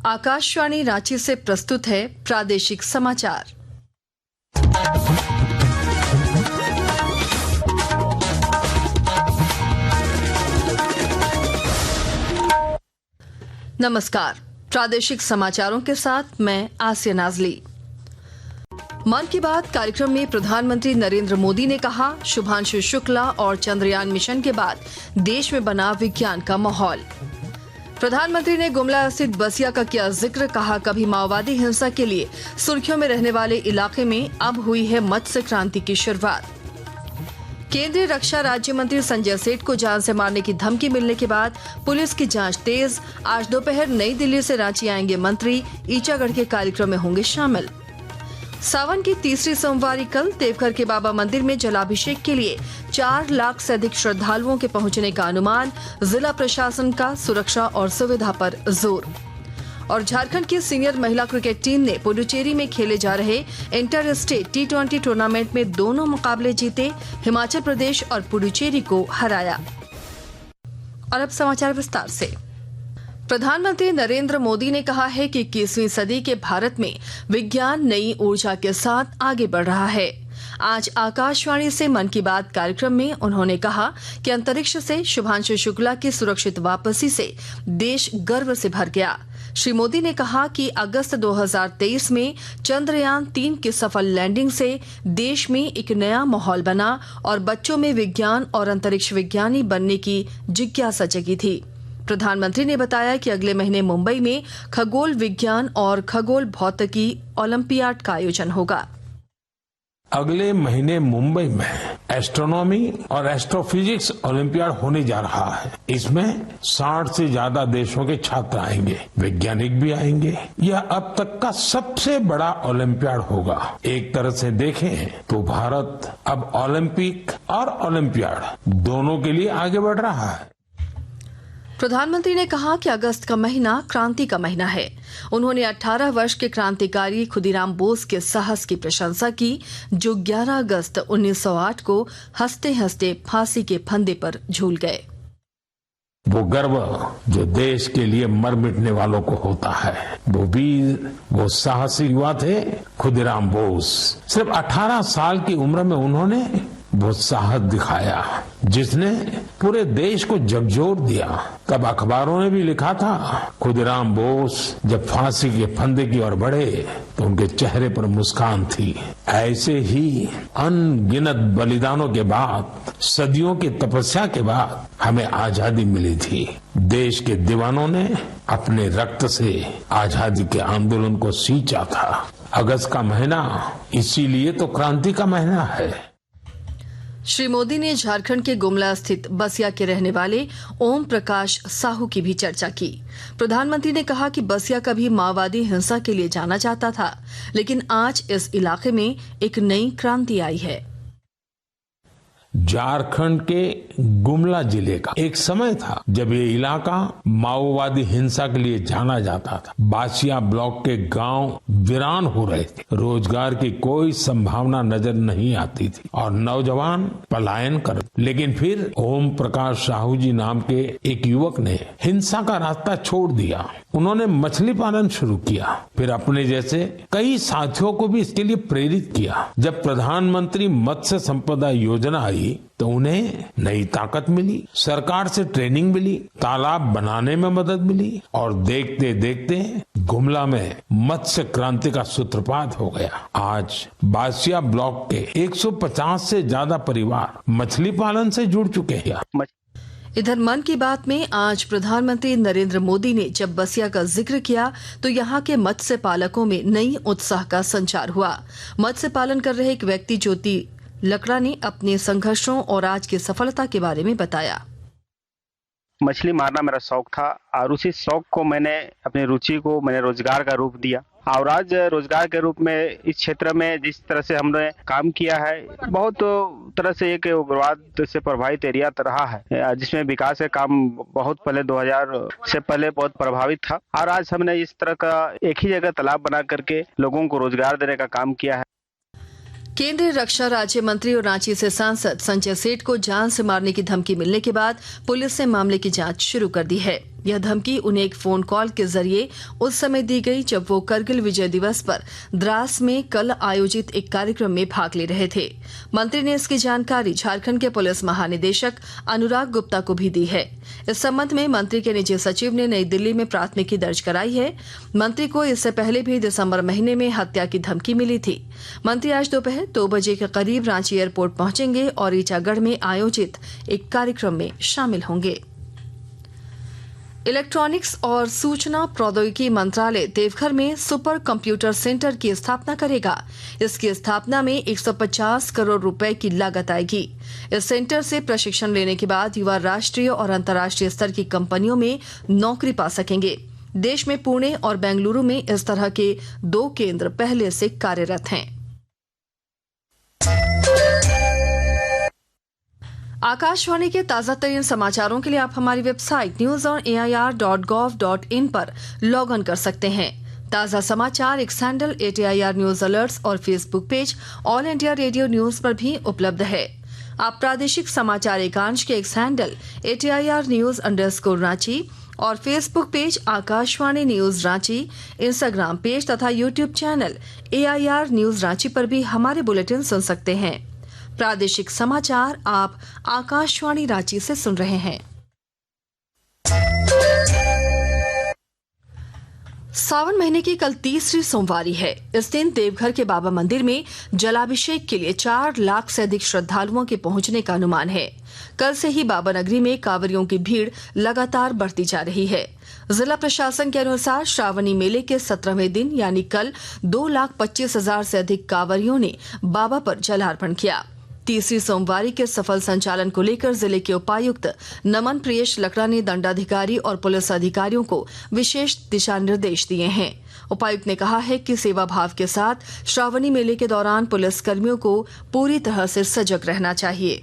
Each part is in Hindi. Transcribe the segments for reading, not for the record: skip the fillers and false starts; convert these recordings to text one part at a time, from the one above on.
आकाशवाणी रांची से प्रस्तुत है प्रादेशिक समाचार। नमस्कार, प्रादेशिक समाचारों के साथ मैं आसिया नाजली। मन की बात कार्यक्रम में प्रधानमंत्री नरेंद्र मोदी ने कहा, शुभांशु शुक्ला और चंद्रयान मिशन के बाद देश में बना विज्ञान का माहौल। प्रधानमंत्री ने गुमला स्थित बसिया का किया जिक्र, कहा कभी माओवादी हिंसा के लिए सुर्खियों में रहने वाले इलाके में अब हुई है मत्स्य क्रांति की शुरुआत। केंद्रीय रक्षा राज्य मंत्री संजय सेठ को जान से मारने की धमकी मिलने के बाद पुलिस की जांच तेज। आज दोपहर नई दिल्ली से रांची आएंगे मंत्री, ईचागढ़ के कार्यक्रम में होंगे शामिल। सावन की तीसरी सोमवारी कल देवघर के बाबा मंदिर में जलाभिषेक के लिए 4 लाख से अधिक श्रद्धालुओं के पहुंचने का अनुमान। जिला प्रशासन का सुरक्षा और सुविधा पर जोर। और झारखंड की सीनियर महिला क्रिकेट टीम ने पुडुचेरी में खेले जा रहे इंटर स्टेट T20 टूर्नामेंट में दोनों मुकाबले जीते, हिमाचल प्रदेश और पुडुचेरी को हराया। और अब समाचार विस्तार से। प्रधानमंत्री नरेंद्र मोदी ने कहा है कि 21वीं सदी के भारत में विज्ञान नई ऊर्जा के साथ आगे बढ़ रहा है। आज आकाशवाणी से मन की बात कार्यक्रम में उन्होंने कहा कि अंतरिक्ष से शुभांशु शुक्ला की सुरक्षित वापसी से देश गर्व से भर गया। श्री मोदी ने कहा कि अगस्त 2023 में चंद्रयान 3 की सफल लैंडिंग से देश में एक नया माहौल बना और बच्चों में विज्ञान और अंतरिक्ष विज्ञानी बनने की जिज्ञासा जगी थी। प्रधानमंत्री ने बताया कि अगले महीने मुंबई में खगोल विज्ञान और खगोल भौतिकी ओलंपियाड का आयोजन होगा। अगले महीने मुंबई में एस्ट्रोनॉमी और एस्ट्रोफिजिक्स ओलंपियाड होने जा रहा है। इसमें 60 से ज्यादा देशों के छात्र आएंगे, वैज्ञानिक भी आएंगे। यह अब तक का सबसे बड़ा ओलंपियाड होगा। एक तरह से देखें तो भारत अब ओलंपिक और ओलंपियाड दोनों के लिए आगे बढ़ रहा है। प्रधानमंत्री ने कहा कि अगस्त का महीना क्रांति का महीना है। उन्होंने 18 वर्ष के क्रांतिकारी खुदीराम बोस के साहस की प्रशंसा की, जो 11 अगस्त 1908 को हंसते हंसते फांसी के फंदे पर झूल गए। वो गर्व जो देश के लिए मर मिटने वालों को होता है, वो वीर, वो साहसी युवा थे खुदीराम बोस। सिर्फ 18 साल की उम्र में उन्होंने वो साहस दिखाया जिसने पूरे देश को झकझोर दिया। तब अखबारों ने भी लिखा था, खुदीराम बोस जब फांसी के फंदे की ओर बढ़े तो उनके चेहरे पर मुस्कान थी। ऐसे ही अनगिनत बलिदानों के बाद, सदियों की तपस्या के बाद हमें आजादी मिली थी। देश के दीवानों ने अपने रक्त से आजादी के आंदोलन को सींचा था। अगस्त का महीना इसीलिए तो क्रांति का महीना है। श्री मोदी ने झारखंड के गुमला स्थित बसिया के रहने वाले ओम प्रकाश साहू की भी चर्चा की। प्रधानमंत्री ने कहा कि बसिया कभी माओवादी हिंसा के लिए जाना जाता था, लेकिन आज इस इलाके में एक नई क्रांति आई है। झारखंड के गुमला जिले का एक समय था जब ये इलाका माओवादी हिंसा के लिए जाना जाता था। बासिया ब्लॉक के गांव वीरान हो रहे थे, रोजगार की कोई संभावना नजर नहीं आती थी और नौजवान पलायन कर। लेकिन फिर ओम प्रकाश साहू जी नाम के एक युवक ने हिंसा का रास्ता छोड़ दिया। उन्होंने मछली पालन शुरू किया, फिर अपने जैसे कई साथियों को भी इसके लिए प्रेरित किया। जब प्रधानमंत्री मत्स्य संपदा योजना आई तो उन्हें नई ताकत मिली, सरकार से ट्रेनिंग मिली, तालाब बनाने में मदद मिली और देखते देखते गुमला में मत्स्य क्रांति का सूत्रपात हो गया। आज बासिया ब्लॉक के 150 से ज्यादा परिवार मछली पालन से जुड़ चुके हैं। इधर मन की बात में आज प्रधानमंत्री नरेंद्र मोदी ने जब बसिया का जिक्र किया तो यहाँ के मत्स्य पालकों में नई उत्साह का संचार हुआ। मत्स्य पालन कर रहे एक व्यक्ति ज्योति लकड़ा ने अपने संघर्षों और आज की सफलता के बारे में बताया। मछली मारना मेरा शौक था और उसी शौक को मैंने अपनी रुचि को मैंने रोजगार का रूप दिया और आज रोजगार के रूप में इस क्षेत्र में जिस तरह से हमने काम किया है, बहुत तरह से एक उग्रवाद से प्रभावित एरिया रहा है, जिसमें विकास का काम बहुत पहले 2000 से पहले बहुत प्रभावित था और आज हमने इस तरह का एक ही जगह तालाब बना करके लोगों को रोजगार देने का काम किया है। केंद्रीय रक्षा राज्य मंत्री और रांची से सांसद संजय सेठ को जान से मारने की धमकी मिलने के बाद पुलिस ने मामले की जांच शुरू कर दी है। यह धमकी उन्हें एक फोन कॉल के जरिए उस समय दी गई जब वो करगिल विजय दिवस पर द्रास में कल आयोजित एक कार्यक्रम में भाग ले रहे थे। मंत्री ने इसकी जानकारी झारखंड के पुलिस महानिदेशक अनुराग गुप्ता को भी दी है। इस संबंध में मंत्री के निजी सचिव ने नई दिल्ली में प्राथमिकी दर्ज कराई है। मंत्री को इससे पहले भी दिसंबर महीने में हत्या की धमकी मिली थी। मंत्री आज दोपहर 2 बजे के करीब रांची एयरपोर्ट पहुंचेंगे और ईचागढ़ में आयोजित एक कार्यक्रम में शामिल होंगे। इलेक्ट्रॉनिक्स और सूचना प्रौद्योगिकी मंत्रालय देवघर में सुपर कंप्यूटर सेंटर की स्थापना करेगा। इसकी स्थापना में 150 करोड़ रुपए की लागत आएगी। इस सेंटर से प्रशिक्षण लेने के बाद युवा राष्ट्रीय और अंतर्राष्ट्रीय स्तर की कंपनियों में नौकरी पा सकेंगे। देश में पुणे और बेंगलुरु में इस तरह के 2 केंद्र पहले से कार्यरत हैं। आकाशवाणी के ताजा तरीन समाचारों के लिए आप हमारी वेबसाइट news.air.gov.in पर लॉग ऑन कर सकते हैं। ताजा समाचार X handle @AIR news alerts और Facebook page All India Radio news पर भी उपलब्ध है। आप प्रादेशिक समाचार एकांश के X handle @AIR news _Ranchi और Facebook page Akashvani news Ranchi, Instagram page तथा YouTube channel AIR news Ranchi पर भी हमारे बुलेटिन सुन सकते हैं। प्रादेशिक समाचार आप आकाशवाणी रांची से सुन रहे हैं। सावन महीने की कल तीसरी सोमवारी है। इस दिन देवघर के बाबा मंदिर में जलाभिषेक के लिए 4 लाख से अधिक श्रद्धालुओं के पहुंचने का अनुमान है। कल से ही बाबा नगरी में कांवरियों की भीड़ लगातार बढ़ती जा रही है। जिला प्रशासन के अनुसार श्रावणी मेले के 17वें दिन यानी कल 2,25,000 से अधिक कांवरियों ने बाबा पर जलार्पण किया। तीसरी सोमवारी के सफल संचालन को लेकर जिले के उपायुक्त नमन प्रियेश लकड़ा ने दंडाधिकारी और पुलिस अधिकारियों को विशेष दिशा निर्देश दिए हैं। उपायुक्त ने कहा है कि सेवा भाव के साथ श्रावणी मेले के दौरान पुलिस कर्मियों को पूरी तरह से सजग रहना चाहिए।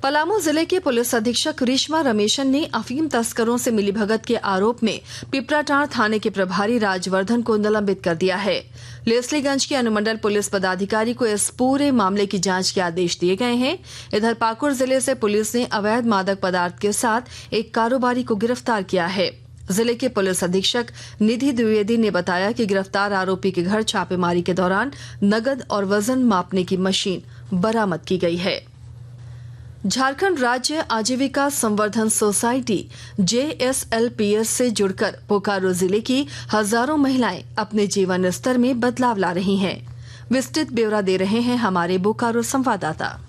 पलामू जिले के पुलिस अधीक्षक रेशमा रमेशन ने अफीम तस्करों से मिलीभगत के आरोप में पिपराटांड़ थाने के प्रभारी राजवर्धन को निलंबित कर दिया है। लेस्लीगंज के अनुमंडल पुलिस पदाधिकारी को इस पूरे मामले की जांच के आदेश दिए गए हैं। इधर पाकुड़ जिले से पुलिस ने अवैध मादक पदार्थ के साथ एक कारोबारी को गिरफ्तार किया है। जिले के पुलिस अधीक्षक निधि द्विवेदी ने बताया कि गिरफ्तार आरोपी के घर छापेमारी के दौरान नगद और वजन मापने की मशीन बरामद की गई है। झारखंड राज्य आजीविका संवर्धन सोसाइटी JSLPS से जुड़कर बोकारो जिले की हजारों महिलाएं अपने जीवन स्तर में बदलाव ला रही हैं। विस्तृत ब्यौरा दे रहे हैं हमारे बोकारो संवाददाता।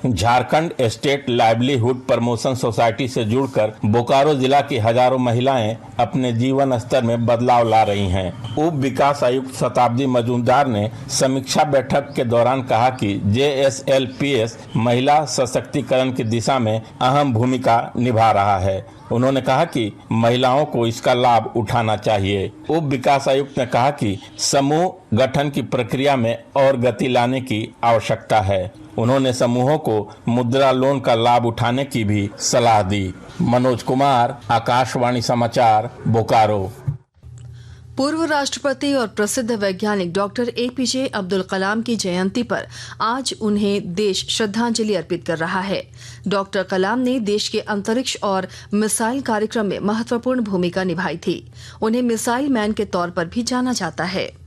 Jharkhand state livelihood promotion society से जुड़कर बोकारो जिला की हजारों महिलाएं अपने जीवन स्तर में बदलाव ला रही हैं। उप विकास आयुक्त शताब्दी मजूमदार ने समीक्षा बैठक के दौरान कहा कि JSLPS महिला सशक्तिकरण की दिशा में अहम भूमिका निभा रहा है। उन्होंने कहा कि महिलाओं को इसका लाभ उठाना चाहिए। उप विकास आयुक्त ने कहा कि समूह गठन की प्रक्रिया में और गति लाने की आवश्यकता है। उन्होंने समूहों को मुद्रा लोन का लाभ उठाने की भी सलाह दी। मनोज कुमार, आकाशवाणी समाचार, बोकारो। पूर्व राष्ट्रपति और प्रसिद्ध वैज्ञानिक डॉक्टर APJ अब्दुल कलाम की जयंती पर आज उन्हें देश श्रद्धांजलि अर्पित कर रहा है। डॉक्टर कलाम ने देश के अंतरिक्ष और मिसाइल कार्यक्रम में महत्वपूर्ण भूमिका निभाई थी। उन्हें मिसाइल मैन के तौर पर भी जाना जाता है।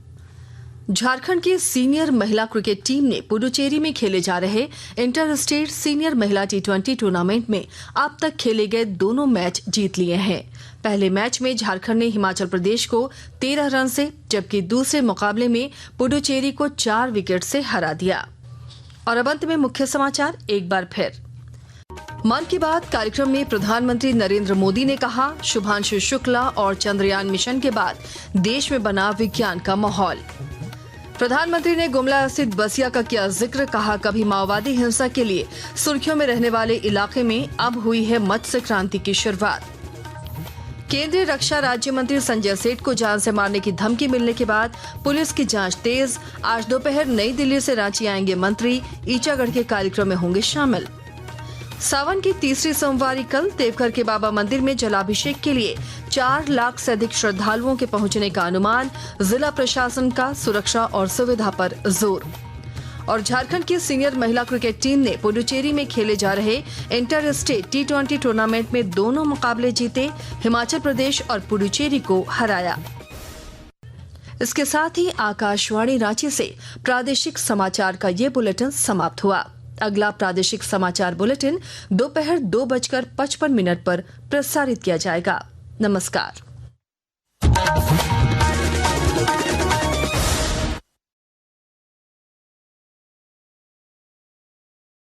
झारखंड की सीनियर महिला क्रिकेट टीम ने पुडुचेरी में खेले जा रहे इंटर स्टेट सीनियर महिला T20 टूर्नामेंट में अब तक खेले गए दोनों मैच जीत लिए हैं। पहले मैच में झारखंड ने हिमाचल प्रदेश को 13 रन से, जबकि दूसरे मुकाबले में पुडुचेरी को 4 विकेट से हरा दिया। और अब अंत में मुख्य समाचार एक बार फिर। मन की बात कार्यक्रम में प्रधानमंत्री नरेंद्र मोदी ने कहा, शुभांशु शुक्ला और चंद्रयान मिशन के बाद देश में बना विज्ञान का माहौल। प्रधानमंत्री ने गुमला स्थित बसिया का किया जिक्र, कहा कभी माओवादी हिंसा के लिए सुर्खियों में रहने वाले इलाके में अब हुई है मत्स्य क्रांति की शुरुआत। केंद्रीय रक्षा राज्य मंत्री संजय सेठ को जान से मारने की धमकी मिलने के बाद पुलिस की जांच तेज। आज दोपहर नई दिल्ली से रांची आएंगे मंत्री, ईचागढ़ के कार्यक्रम में होंगे शामिल। सावन की तीसरी सोमवारी कल देवघर के बाबा मंदिर में जलाभिषेक के लिए 4 लाख से अधिक श्रद्धालुओं के पहुंचने का अनुमान। जिला प्रशासन का सुरक्षा और सुविधा पर जोर। और झारखंड की सीनियर महिला क्रिकेट टीम ने पुडुचेरी में खेले जा रहे इंटर स्टेट T20 टूर्नामेंट में दोनों मुकाबले जीते, हिमाचल प्रदेश और पुडुचेरी को हराया। इसके साथ ही आकाशवाणी रांची से प्रादेशिक समाचार का ये बुलेटिन समाप्त हुआ। अगला प्रादेशिक समाचार बुलेटिन दोपहर 2:55 पर प्रसारित किया जाएगा। नमस्कार।